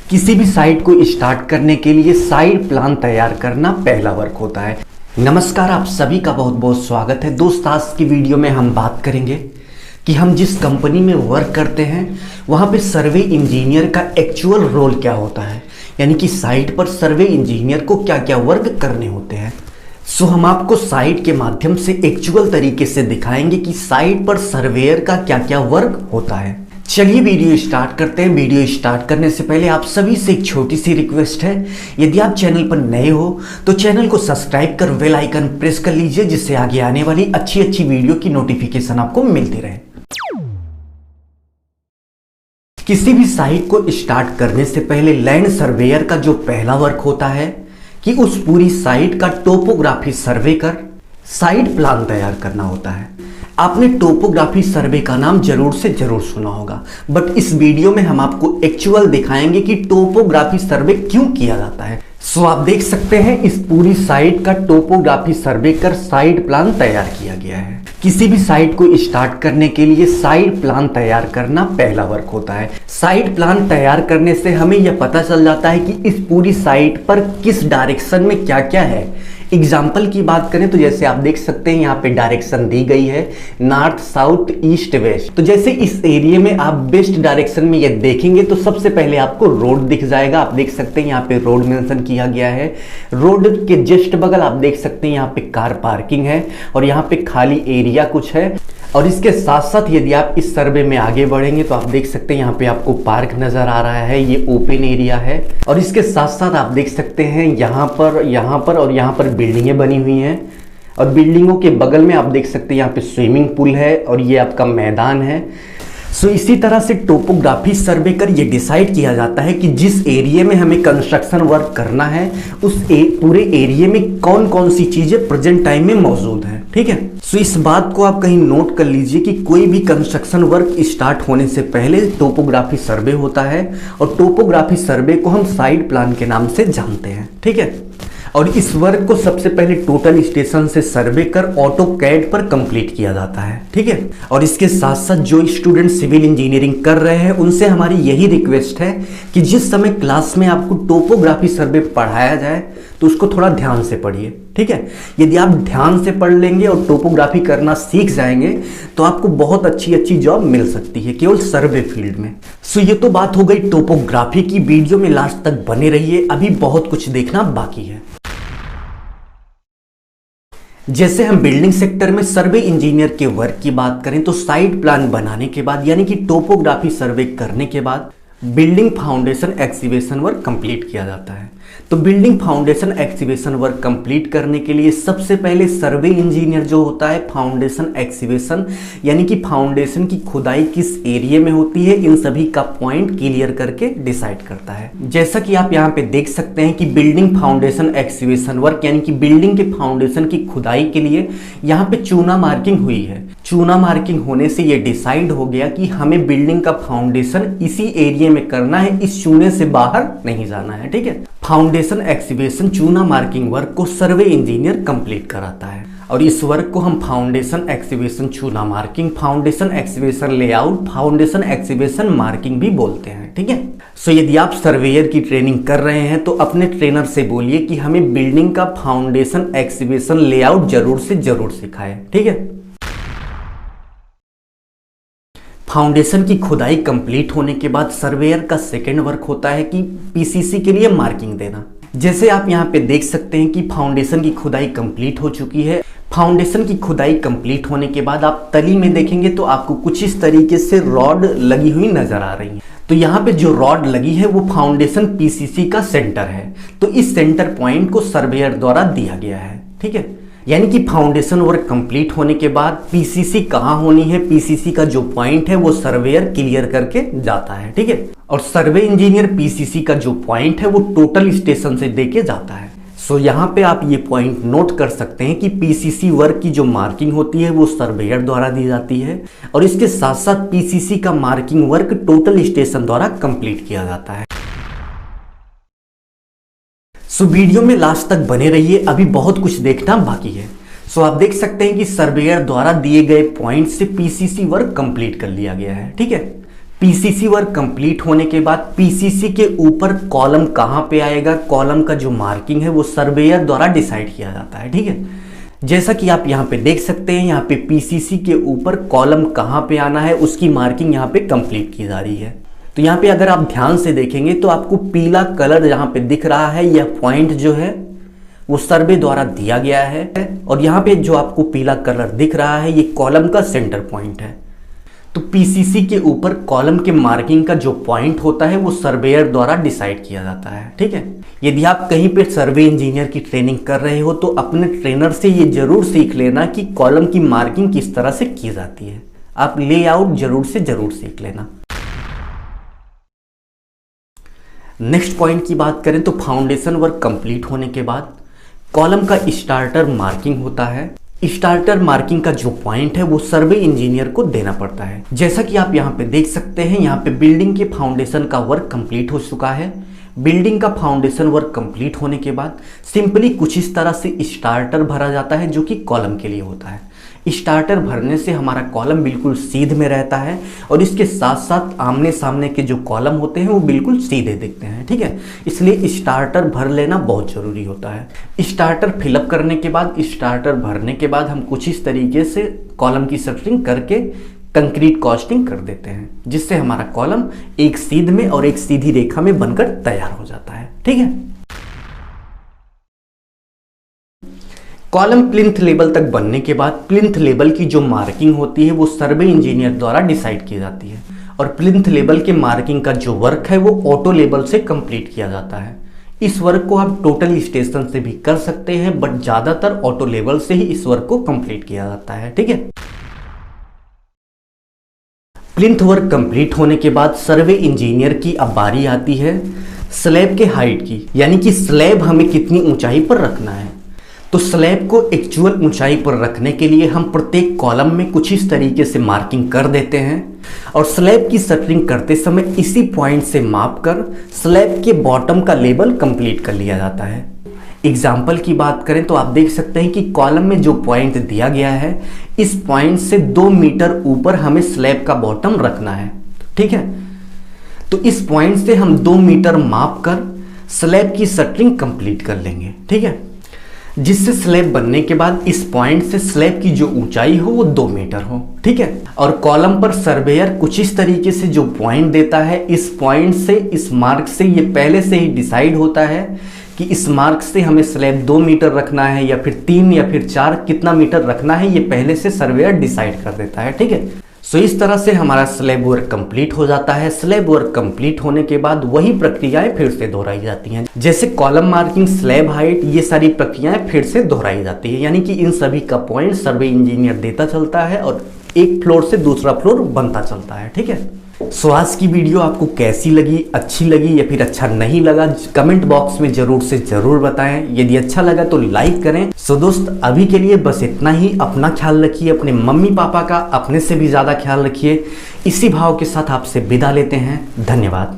किसी भी साइट को स्टार्ट करने के लिए साइट प्लान तैयार करना पहला वर्क होता है। नमस्कार, आप सभी का बहुत बहुत स्वागत है। दोस्त, आज की वीडियो में हम बात करेंगे कि हम जिस कंपनी में वर्क करते हैं वहाँ पे सर्वे इंजीनियर का एक्चुअल रोल क्या होता है, यानी कि साइट पर सर्वे इंजीनियर को क्या क्या वर्क करने होते हैं। सो हम आपको साइट के माध्यम से एक्चुअल तरीके से दिखाएंगे कि साइट पर सर्वेयर का क्या क्या वर्क होता है। चलिए वीडियो स्टार्ट करते हैं। वीडियो स्टार्ट करने से पहले आप सभी से एक छोटी सी रिक्वेस्ट है, यदि आप चैनल पर नए हो तो चैनल को सब्सक्राइब कर बेल आइकन प्रेस कर लीजिए, जिससे आगे आने वाली अच्छी अच्छी वीडियो की नोटिफिकेशन आपको मिलती रहे। किसी भी साइट को स्टार्ट करने से पहले लैंड सर्वेयर का जो पहला वर्क होता है कि उस पूरी साइट का टोपोग्राफी सर्वे कर साइट प्लान तैयार करना होता है। आपने टोपोग्राफी सर्वे का नाम जरूर से जरूर सुना होगा, बट इस वीडियो में हम आपको एक्चुअल दिखाएंगे कि टोपोग्राफी सर्वे क्यों किया जाता है। सो आप देख सकते हैं इस पूरी साइट का टोपोग्राफी सर्वे कर साइट प्लान तैयार किया गया है। किसी भी साइट को स्टार्ट करने के लिए साइट प्लान तैयार करना पहला वर्क होता है। साइट प्लान तैयार करने से हमें यह पता चल जाता है कि इस पूरी साइट पर किस डायरेक्शन में क्या क्या है। एग्जाम्पल की बात करें तो जैसे आप देख सकते हैं यहाँ पे डायरेक्शन दी गई है नॉर्थ, साउथ, ईस्ट, वेस्ट। तो जैसे इस एरिया में आप वेस्ट डायरेक्शन में ये देखेंगे तो सबसे पहले आपको रोड दिख जाएगा। आप देख सकते हैं यहाँ पे रोड मेंशन किया गया है। रोड के जस्ट बगल आप देख सकते हैं यहाँ पे कार पार्किंग है और यहाँ पे खाली एरिया कुछ है। और इसके साथ साथ यदि आप इस सर्वे में आगे बढ़ेंगे तो आप देख सकते हैं यहाँ पे आपको पार्क नजर आ रहा है, ये ओपन एरिया है। और इसके साथ साथ आप देख सकते हैं यहाँ पर और यहाँ पर बिल्डिंगें बनी हुई हैं और बिल्डिंगों के बगल में आप देख सकते हैं यहाँ पे स्विमिंग पूल है और ये आपका मैदान है। सो इसी तरह से टोपोग्राफी सर्वे कर ये डिसाइड किया जाता है कि जिस एरिया में हमें कंस्ट्रक्शन वर्क करना है उस पूरे एरिया में कौन कौन सी चीजें प्रेजेंट टाइम में मौजूद हैं। ठीक है, सो इस बात को आप कहीं नोट कर लीजिए कि कोई भी कंस्ट्रक्शन वर्क स्टार्ट होने से पहले टोपोग्राफी सर्वे होता है और टोपोग्राफी सर्वे को हम साइट प्लान के नाम से जानते हैं। ठीक है, और इस वर्क को सबसे पहले टोटल स्टेशन से सर्वे कर ऑटोकैड पर कंप्लीट किया जाता है। ठीक है, और इसके साथ साथ जो स्टूडेंट सिविल इंजीनियरिंग कर रहे हैं उनसे हमारी यही रिक्वेस्ट है कि जिस समय क्लास में आपको टोपोग्राफी सर्वे पढ़ाया जाए तो उसको थोड़ा ध्यान से पढ़िए। ठीक है, यदि आप ध्यान से पढ़ लेंगे और टोपोग्राफी करना सीख जाएंगे तो आपको बहुत अच्छी अच्छी जॉब मिल सकती है केवल सर्वे फील्ड में। सो ये तो बात हो गई टोपोग्राफी की। वीडियो में लास्ट तक बने रहिए, अभी बहुत कुछ देखना बाकी है। जैसे हम बिल्डिंग सेक्टर में सर्वे इंजीनियर के वर्क की बात करें तो साइट प्लान बनाने के बाद यानी कि टोपोग्राफी सर्वे करने के बाद building foundation excavation work complete किया जाता है। तो building foundation excavation work complete करने के लिए सबसे पहले सर्वे इंजीनियर जो होता है फाउंडेशन एक्सीवेशन यानी कि फाउंडेशन की खुदाई किस एरिया में होती है इन सभी का पॉइंट क्लियर करके डिसाइड करता है। जैसा कि आप यहाँ पे देख सकते हैं कि बिल्डिंग फाउंडेशन एक्सीवेशन वर्क यानी कि बिल्डिंग के फाउंडेशन की खुदाई के लिए यहाँ पे चूना मार्किंग हुई है। चूना मार्किंग होने से ये डिसाइड हो गया कि हमें बिल्डिंग का फाउंडेशन इसी एरिया में करना है, इस चूने से बाहर नहीं जाना है। ठीक है, फाउंडेशन एक्सीवेशन चूना मार्किंग वर्क को सर्वे इंजीनियर कंप्लीट कराता है और इस वर्क को हम फाउंडेशन एक्सीवेशन चूना marking, foundation excavation layout, foundation excavation marking भी बोलते हैं। ठीक है, सो यदि आप सर्वेयर की ट्रेनिंग कर रहे हैं तो अपने ट्रेनर से बोलिए कि हमें बिल्डिंग का फाउंडेशन एक्सीवेशन लेआउट जरूर से जरूर सिखाए। ठीक है, फाउंडेशन की खुदाई कंप्लीट होने के बाद सर्वेयर का सेकेंड वर्क होता है कि पीसीसी के लिए मार्किंग देना। जैसे आप यहाँ पे देख सकते हैं कि फाउंडेशन की खुदाई कंप्लीट हो चुकी है। फाउंडेशन की खुदाई कंप्लीट होने के बाद आप तली में देखेंगे तो आपको कुछ इस तरीके से रॉड लगी हुई नजर आ रही है। तो यहाँ पे जो रॉड लगी है वो फाउंडेशन पीसीसी का सेंटर है। तो इस सेंटर पॉइंट को सर्वेयर द्वारा दिया गया है। ठीक है, यानी कि फाउंडेशन वर्क कंप्लीट होने के बाद पीसीसी कहाँ होनी है, पीसीसी का जो पॉइंट है वो सर्वेयर क्लियर करके जाता है। ठीक है, और सर्वे इंजीनियर पीसीसी का जो पॉइंट है वो टोटल स्टेशन से देके जाता है। सो यहाँ पे आप ये पॉइंट नोट कर सकते हैं कि पीसीसी वर्क की जो मार्किंग होती है वो सर्वेयर द्वारा दी जाती है और इसके साथ साथ पीसीसी का मार्किंग वर्क टोटल स्टेशन द्वारा कंप्लीट किया जाता है। सो वीडियो में लास्ट तक बने रहिए, अभी बहुत कुछ देखना बाकी है। सो आप देख सकते हैं कि सर्वेयर द्वारा दिए गए पॉइंट से पीसीसी वर्क कंप्लीट कर लिया गया है। ठीक है, पीसीसी वर्क कंप्लीट होने के बाद पीसीसी के ऊपर कॉलम कहाँ पे आएगा, कॉलम का जो मार्किंग है वो सर्वेयर द्वारा डिसाइड किया जाता है। ठीक है, जैसा कि आप यहाँ पे देख सकते हैं, यहाँ पे पीसीसी के ऊपर कॉलम कहाँ पे आना है उसकी मार्किंग यहाँ पे कंप्लीट की जा रही है। तो यहाँ पे अगर आप ध्यान से देखेंगे तो आपको पीला कलर यहाँ पे दिख रहा है, यह पॉइंट जो है वो सर्वे द्वारा दिया गया है। और यहाँ पे जो आपको पीला कलर दिख रहा है ये कॉलम का सेंटर पॉइंट है। तो पीसीसी के ऊपर कॉलम के मार्किंग का जो पॉइंट होता है वो सर्वेयर द्वारा डिसाइड किया जाता है। ठीक है, यदि आप कहीं पे सर्वे इंजीनियर की ट्रेनिंग कर रहे हो तो अपने ट्रेनर से ये जरूर सीख लेना कि कॉलम की मार्किंग किस तरह से की जाती है। आप लेआउट जरूर सीख लेना। नेक्स्ट पॉइंट की बात करें तो फाउंडेशन वर्क कंप्लीट होने के बाद कॉलम का स्टार्टर मार्किंग होता है। स्टार्टर मार्किंग का जो पॉइंट है वो सर्वे इंजीनियर को देना पड़ता है। जैसा कि आप यहाँ पे देख सकते हैं, यहाँ पे बिल्डिंग के फाउंडेशन का वर्क कंप्लीट हो चुका है। बिल्डिंग का फाउंडेशन वर्क कंप्लीट होने के बाद सिंपली कुछ इस तरह से स्टार्टर भरा जाता है जो कि कॉलम के लिए होता है। स्टार्टर भरने से हमारा कॉलम बिल्कुल सीध में रहता है और इसके साथ साथ आमने सामने के जो कॉलम होते हैं वो बिल्कुल सीधे दिखते हैं। ठीक है, इसलिए स्टार्टर भर लेना बहुत ज़रूरी होता है। स्टार्टर फिलअप करने के बाद, स्टार्टर भरने के बाद हम कुछ इस तरीके से कॉलम की शटरिंग करके कंक्रीट कास्टिंग कर देते हैं, जिससे हमारा कॉलम एक सीध में और एक सीधी रेखा में बनकर तैयार हो जाता है। ठीक है, कॉलम प्लिंथ लेवल तक बनने के बाद प्लिंथ लेवल की जो मार्किंग होती है वो सर्वे इंजीनियर द्वारा डिसाइड की जाती है और प्लिंथ लेवल के मार्किंग का जो वर्क है वो ऑटो लेवल से कंप्लीट किया जाता है। इस वर्क को आप टोटल स्टेशन से भी कर सकते हैं, बट ज़्यादातर ऑटो लेवल से ही इस वर्क को कंप्लीट किया जाता है। ठीक है, प्लिंथ वर्क कंप्लीट होने के बाद सर्वे इंजीनियर की अब बारी आती है स्लैब के हाइट की, यानी कि स्लैब हमें कितनी ऊंचाई पर रखना है। तो स्लैब को एक्चुअल ऊंचाई पर रखने के लिए हम प्रत्येक कॉलम में कुछ इस तरीके से मार्किंग कर देते हैं और स्लैब की शटरिंग करते समय इसी पॉइंट से माप कर स्लैब के बॉटम का लेवल कंप्लीट कर लिया जाता है। एग्जाम्पल की बात करें तो आप देख सकते हैं कि कॉलम में जो पॉइंट दिया गया है इस पॉइंट से 2 मीटर ऊपर हमें स्लैब का बॉटम रखना है। ठीक है, तो इस पॉइंट से हम 2 मीटर माप कर स्लैब की शटरिंग कंप्लीट कर लेंगे। ठीक है, जिससे स्लैब बनने के बाद इस पॉइंट से स्लैब की जो ऊंचाई हो वो 2 मीटर हो। ठीक है, और कॉलम पर सर्वेयर कुछ इस तरीके से जो पॉइंट देता है, इस पॉइंट से, इस मार्क से ये पहले से ही डिसाइड होता है कि इस मार्क से हमें स्लैब 2 मीटर रखना है या फिर 3 या फिर 4, कितना मीटर रखना है ये पहले से सर्वेयर डिसाइड कर देता है। ठीक है, सो इस तरह से हमारा स्लैब वर्क कंप्लीट हो जाता है। स्लैब वर्क कंप्लीट होने के बाद वही प्रक्रियाएं फिर से दोहराई जाती हैं, जैसे कॉलम मार्किंग, स्लैब हाइट, ये सारी प्रक्रियाएं फिर से दोहराई जाती है, यानी कि इन सभी का पॉइंट सर्वे इंजीनियर देता चलता है और एक फ्लोर से दूसरा फ्लोर बनता चलता है। ठीक है, सो आज की वीडियो आपको कैसी लगी, अच्छी लगी या फिर अच्छा नहीं लगा, कमेंट बॉक्स में जरूर से जरूर बताएं। यदि अच्छा लगा तो लाइक करें। सो दोस्त, अभी के लिए बस इतना ही। अपना ख्याल रखिए, अपने मम्मी पापा का अपने से भी ज़्यादा ख्याल रखिए। इसी भाव के साथ आपसे विदा लेते हैं। धन्यवाद।